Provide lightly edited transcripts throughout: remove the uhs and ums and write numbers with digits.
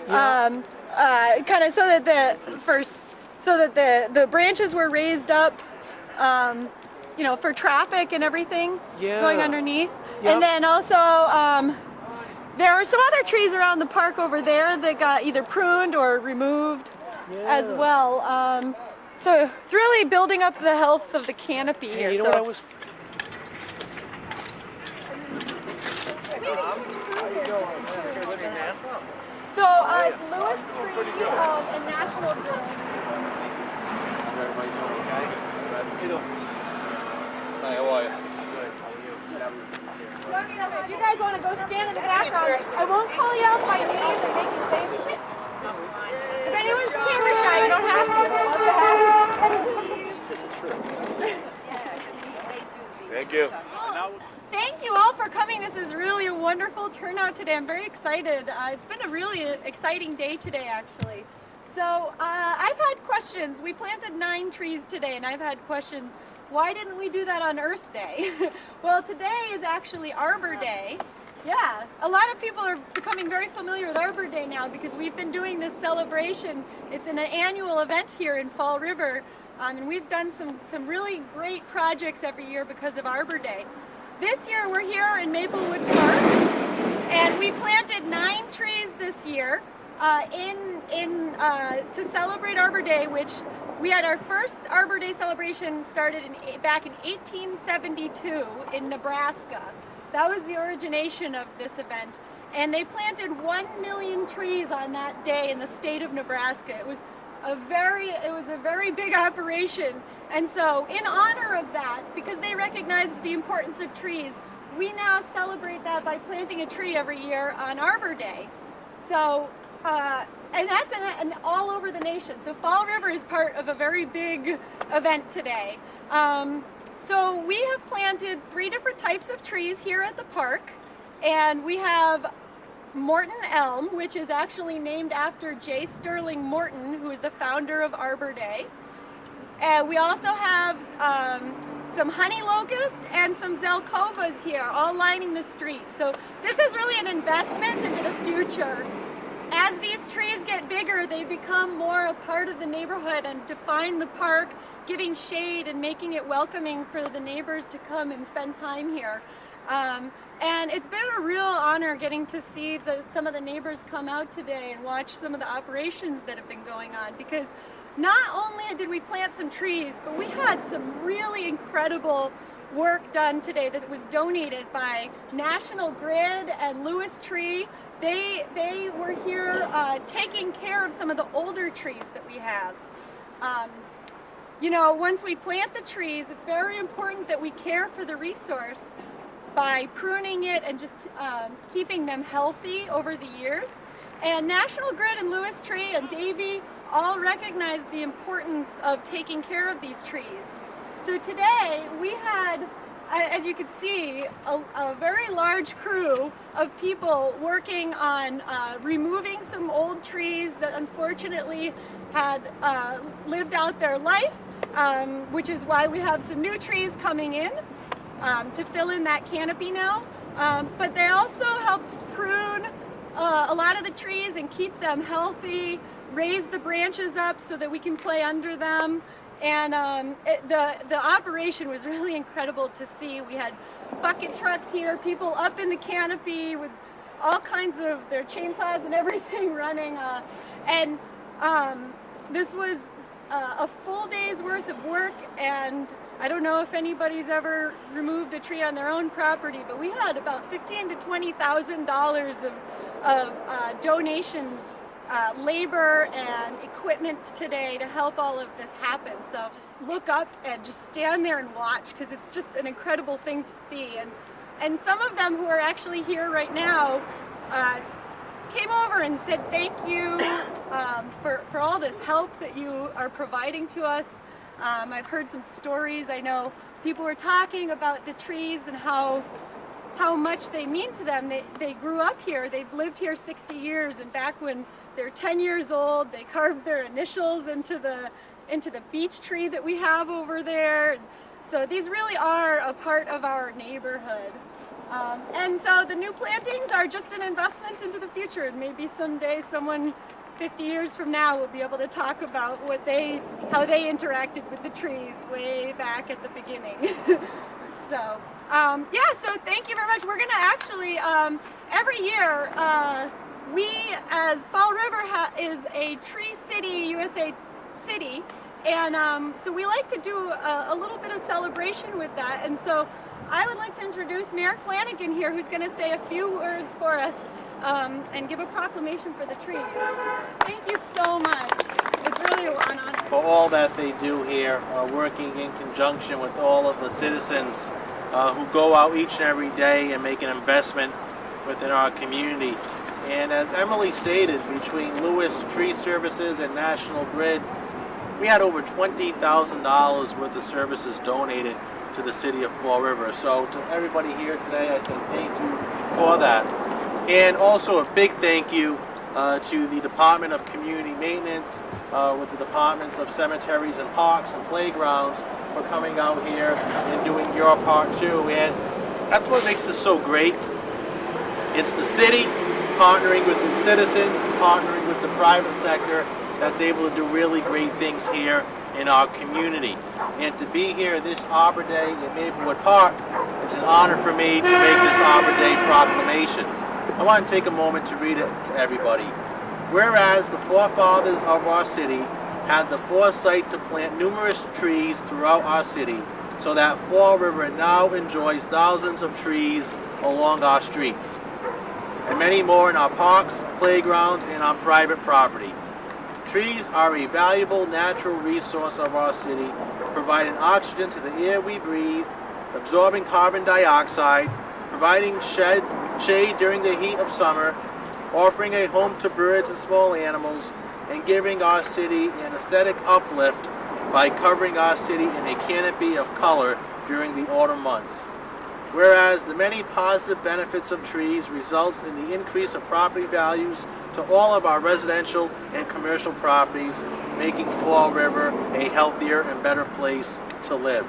kind of so that the branches were raised up, you know, for traffic and everything going underneath. Yep. And then also there are some other trees around the park over there that got either pruned or removed as well. So it's really building up the health of the canopy here. You know what I was... So it's Lewis Tree and National Grid. Hi, how are you? If you guys want to go stand in the background, I won't call you out by name and make you say anything. If anyone's camera shy, you don't have to. Thank you. Thank you all for coming. This is really a wonderful turnout today. I'm very excited. It's been a really exciting day today, actually. So I've had questions. We planted 9 trees today, and I've had questions. Why didn't we do that on Earth Day? Well, today is actually Arbor Day. Yeah, a lot of people are becoming very familiar with Arbor Day now because we've been doing this celebration. It's an annual event here in Fall River, and we've done some really great projects every year because of Arbor Day. This year we're here in Maplewood Park, and we planted 9 trees this year to celebrate Arbor Day, which we had our first Arbor Day celebration started back in 1872 in Nebraska. That was the origination of this event, and they planted 1 million trees on that day in the state of Nebraska. It was a very big operation, and so in honor of that, because they recognized the importance of trees, we now celebrate that by planting a tree every year on Arbor Day. So and that's all over the nation. So Fall River is part of a very big event today. So we have planted 3 different types of trees here at the park, and we have Morton Elm, which is actually named after J. Sterling Morton, who is the founder of Arbor Day. And we also have some honey locust and some zelkovas here, all lining the street. So this is really an investment into the future. As these trees get bigger, they become more a part of the neighborhood and define the park, giving shade and making it welcoming for the neighbors to come and spend time here. And it's been a real honor getting to see some of the neighbors come out today and watch some of the operations that have been going on, because not only did we plant some trees, but we had some really incredible work done today that was donated by National Grid and Lewis Tree. They were here taking care of some of the older trees that we have. You know, once we plant the trees, it's very important that we care for the resource by pruning it and just keeping them healthy over the years. And National Grid and Lewis Tree and Davy all recognize the importance of taking care of these trees. So today we had, as you can see, a very large crew of people working on removing some old trees that unfortunately had lived out their life, which is why we have some new trees coming in to fill in that canopy now. But they also helped prune a lot of the trees and keep them healthy, raise the branches up so that we can play under them. And the operation was really incredible to see. We had bucket trucks here, people up in the canopy with all kinds of their chainsaws and everything running. This was a full day's worth of work, and I don't know if anybody's ever removed a tree on their own property, but we had about $15,000 to $20,000 of donation labor and equipment today to help all of this happen. So just look up and just stand there and watch, because it's just an incredible thing to see. And some of them who are actually here right now came over and said thank you for all this help that you are providing to us. I've heard some stories. I know people were talking about the trees and how much they mean to them. They grew up here. They've lived here 60 years, and back when they're 10 years old, they carved their initials into the beech tree that we have over there. So these really are a part of our neighborhood. And so the new plantings are just an investment into the future. And maybe someday someone 50 years from now will be able to talk about how they interacted with the trees way back at the beginning. So, yeah, so thank you very much. We're going to actually, every year, we, as Fall River is a Tree City, USA city, and so we like to do a little bit of celebration with that. And so I would like to introduce Mayor Flanagan here, who's going to say a few words for us and give a proclamation for the trees. Thank you so much. It's really an honor. For all that they do here, working in conjunction with all of the citizens who go out each and every day and make an investment within our community. And as Emily stated, between Lewis Tree Services and National Grid, we had over $20,000 worth of services donated to the city of Fall River. So to everybody here today, I say thank you for that. And also a big thank you to the Department of Community Maintenance, with the Departments of Cemeteries and Parks and Playgrounds for coming out here and doing your part too. And that's what makes this so great. It's the city partnering with the citizens, partnering with the private sector that's able to do really great things here in our community. And to be here this Arbor Day in Maplewood Park, it's an honor for me to make this Arbor Day proclamation. I want to take a moment to read it to everybody. Whereas the forefathers of our city had the foresight to plant numerous trees throughout our city, so that Fall River now enjoys thousands of trees along our streets, and many more in our parks, playgrounds, and on private property. Trees are a valuable natural resource of our city, providing oxygen to the air we breathe, absorbing carbon dioxide, providing shade during the heat of summer, offering a home to birds and small animals, and giving our city an aesthetic uplift by covering our city in a canopy of color during the autumn months. Whereas the many positive benefits of trees results in the increase of property values to all of our residential and commercial properties, making Fall River a healthier and better place to live.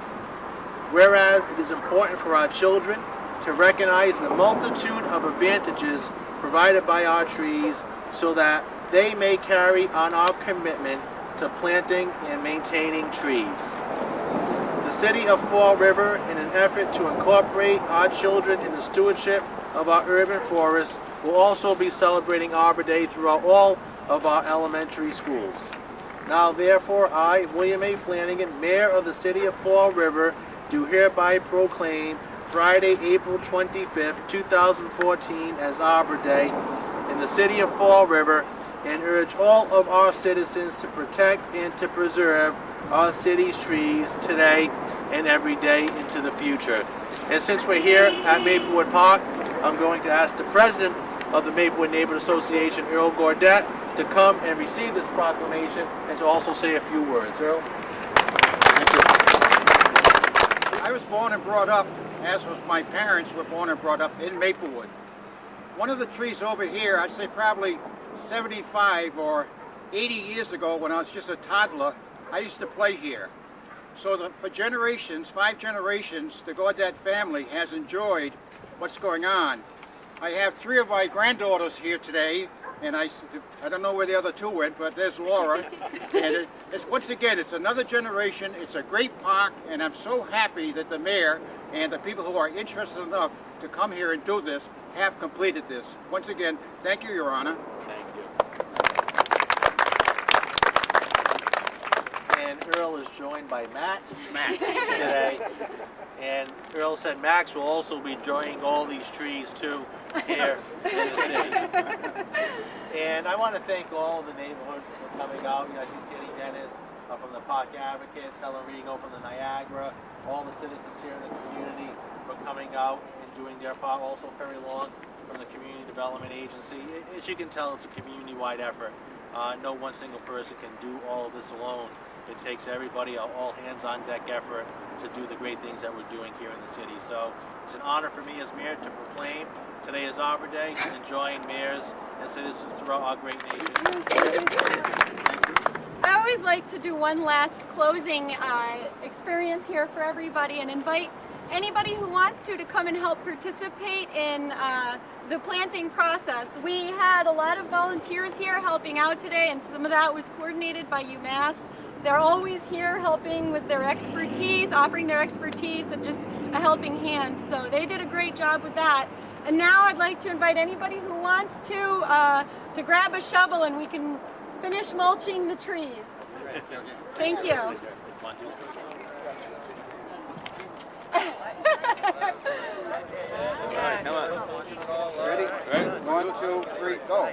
Whereas it is important for our children to recognize the multitude of advantages provided by our trees so that they may carry on our commitment to planting and maintaining trees. The city of Fall River, in an effort to incorporate our children in the stewardship of our urban forests, will also be celebrating Arbor Day throughout all of our elementary schools. Now therefore I, William A. Flanagan, Mayor of the city of Fall River, do hereby proclaim Friday, April 25th, 2014 as Arbor Day in the city of Fall River, and urge all of our citizens to protect and to preserve our city's trees today and every day into the future. And since we're here at Maplewood Park, I'm going to ask the president of the Maplewood Neighborhood Association, Earl Gordette, to come and receive this proclamation and to also say a few words. Earl? Thank you. I was born and brought up, as was my parents were born and brought up, in Maplewood. One of the trees over here, I'd say probably 75 or 80 years ago, when I was just a toddler, I used to play here. So that for generations, 5 generations, the Gordette family has enjoyed what's going on. I have 3 of my granddaughters here today, and I don't know where the other 2 went, but there's Laura. And it's once again, it's another generation. It's a great park, and I'm so happy that the mayor and the people who are interested enough to come here and do this have completed this. Once again, thank you, Your Honor. Thank you. And Earl is joined by Max today. And Earl said Max will also be joining all these trees too here in the city. And I want to thank all of the neighborhoods for coming out. You know, I see Cindy Dennis from the Park Advocates, Helen Rigo from the Niagara, all the citizens here in the community for coming out and doing their part. Also Perry Long from the Community Development Agency. As you can tell, it's a community-wide effort. No one single person can do all of this alone. It takes everybody, all hands-on-deck effort to do the great things that we're doing here in the city. So it's an honor for me as mayor to proclaim today is Arbor Day, enjoying mayors and citizens throughout our great nation. I always like to do one last closing experience here for everybody and invite anybody who wants to come and help participate in the planting process. We had a lot of volunteers here helping out today, and some of that was coordinated by UMass. They're always here helping with their expertise, offering their expertise and just a helping hand. So they did a great job with that. And now I'd like to invite anybody who wants to grab a shovel and we can finish mulching the trees. Thank you. Come on. Ready? Right. 1, 2, 3, go.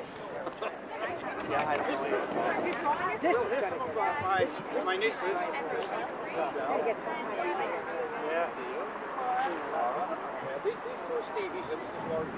My nieces. These two are Stevie's and this is Lori.